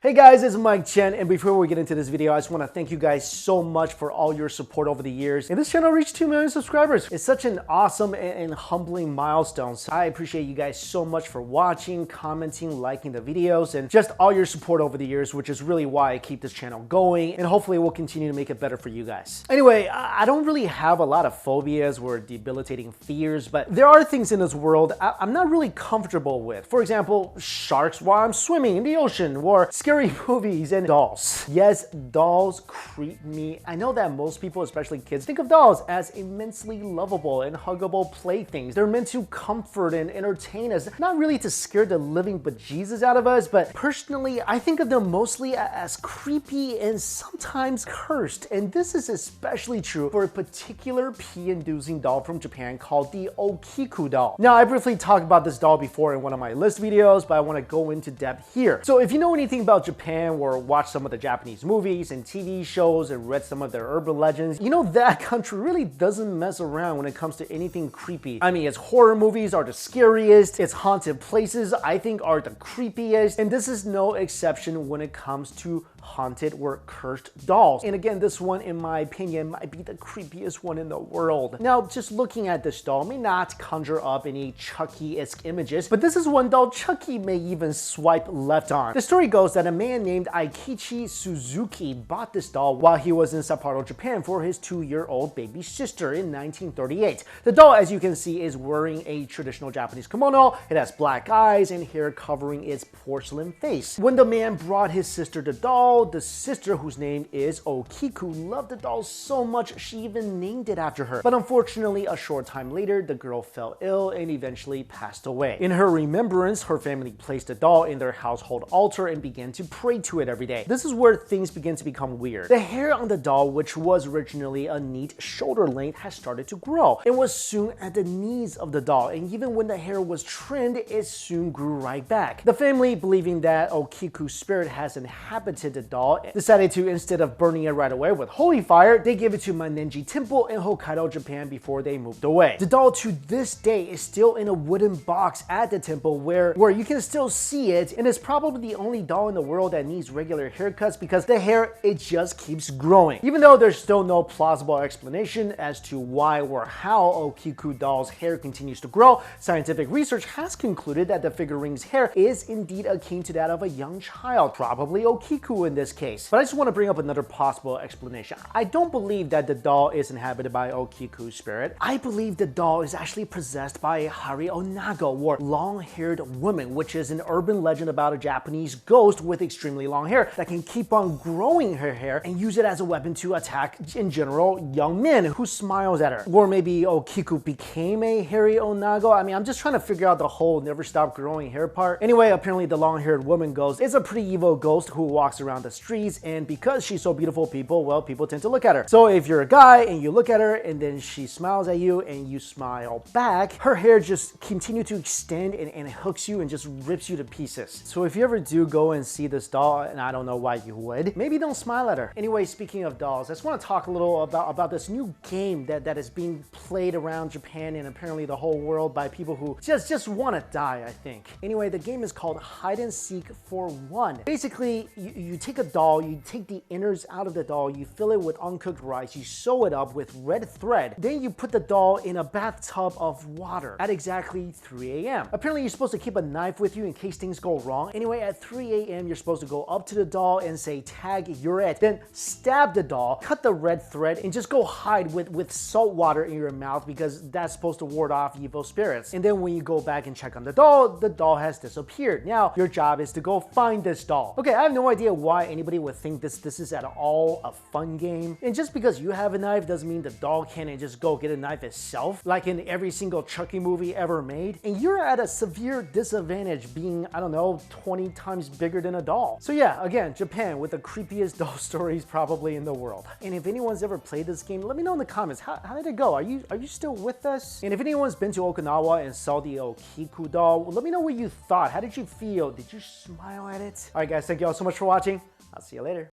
Hey guys, it's Mike Chen, and before we get into this video, I just want to thank you guys so much for all your support over the years. And this channel reached 2 million subscribers. It's such an awesome and humbling milestone. So I appreciate you guys so much for watching, commenting, liking the videos, and just all your support over the years, which is really why I keep this channel going, and hopefully we'll continue to make it better for you guys. Anyway, I don't really have a lot of phobias or debilitating fears, but there are things in this world I'm not really comfortable with. For example, sharks while I'm swimming in the ocean, or scary movies, and dolls. Yes, dolls creep me. I know that most people, especially kids, think of dolls as immensely lovable and huggable playthings. They're meant to comfort and entertain us, not really to scare the living bejesus out of us, but personally, I think of them mostly as creepy and sometimes cursed. And this is especially true for a particular pee-inducing doll from Japan called the Okiku doll. Now, I briefly talked about this doll before in one of my list videos, but I want to go into depth here. So if you know anything about Japan or watched some of the Japanese movies and TV shows and read some of their urban legends, you know that country really doesn't mess around when it comes to anything creepy. I mean, its horror movies are the scariest, its haunted places I think are the creepiest, and this is no exception when it comes to haunted or cursed dolls. And again, this one, in my opinion, might be the creepiest one in the world. Now, just looking at this doll may not conjure up any Chucky-esque images, but this is one doll Chucky may even swipe left on. The story goes that a man named Aikichi Suzuki bought this doll while he was in Sapporo, Japan for his 2-year-old baby sister in 1938. The doll, as you can see, is wearing a traditional Japanese kimono. It has black eyes and hair covering its porcelain face. When the man brought his sister the doll, the sister, whose name is Okiku, loved the doll so much she even named it after her. But unfortunately, a short time later, the girl fell ill and eventually passed away. In her remembrance, her family placed the doll in their household altar and began to pray to it every day. This is where things begin to become weird. The hair on the doll, which was originally a neat shoulder length, has started to grow. It was soon at the knees of the doll, and even when the hair was trimmed, it soon grew right back. The family, believing that Okiku's spirit has inhabited the doll, decided to, instead of burning it right away with holy fire, they gave it to Mannenji Temple in Hokkaido, Japan before they moved away. The doll to this day is still in a wooden box at the temple where you can still see it, and it's probably the only doll in the world that needs regular haircuts because the hair, it just keeps growing. Even though there's still no plausible explanation as to why or how Okiku doll's hair continues to grow, scientific research has concluded that the figurine's hair is indeed akin to that of a young child, probably Okiku in this case. But I just want to bring up another possible explanation. I don't believe that the doll is inhabited by Okiku's spirit. I believe the doll is actually possessed by a Hari Onago, or long-haired woman, which is an urban legend about a Japanese ghost with extremely long hair that can keep on growing her hair and use it as a weapon to attack, in general, young men who smiles at her. Or maybe Okiku became a Hari Onago. I mean, I'm just trying to figure out the whole never stop growing hair part. Anyway, apparently the long-haired woman ghost is a pretty evil ghost who walks around the streets, and because she's so beautiful, people tend to look at her. So if you're a guy and you look at her and then she smiles at you and you smile back, her hair just continues to extend and it hooks you and just rips you to pieces. So if you ever do go and see this doll, and I don't know why you would, maybe don't smile at her. Anyway, speaking of dolls, I just want to talk a little about this new game that is being played around Japan and apparently the whole world by people who just want to die, I think. Anyway, the game is called Hide and Seek for One. Basically, you take a doll, you take the innards out of the doll, you fill it with uncooked rice, you sew it up with red thread, then you put the doll in a bathtub of water at exactly 3 a.m. Apparently, you're supposed to keep a knife with you in case things go wrong. Anyway, at 3 a.m., you're supposed to go up to the doll and say, "Tag, you're it." Then stab the doll, cut the red thread, and just go hide with salt water in your mouth because that's supposed to ward off evil spirits. And then when you go back and check on the doll has disappeared. Now, your job is to go find this doll. Okay, I have no idea why anybody would think this is at all a fun game. And just because you have a knife doesn't mean the doll can't just go get a knife itself, like in every single Chucky movie ever made. And you're at a severe disadvantage being, I don't know, 20 times bigger than a doll. So yeah, again, Japan with the creepiest doll stories probably in the world. And if anyone's ever played this game, let me know in the comments. How did it go? Are you still with us? And if anyone's been to Okinawa and saw the Okiku doll, let me know what you thought. How did you feel? Did you smile at it? All right, guys, thank you all so much for watching. I'll see you later.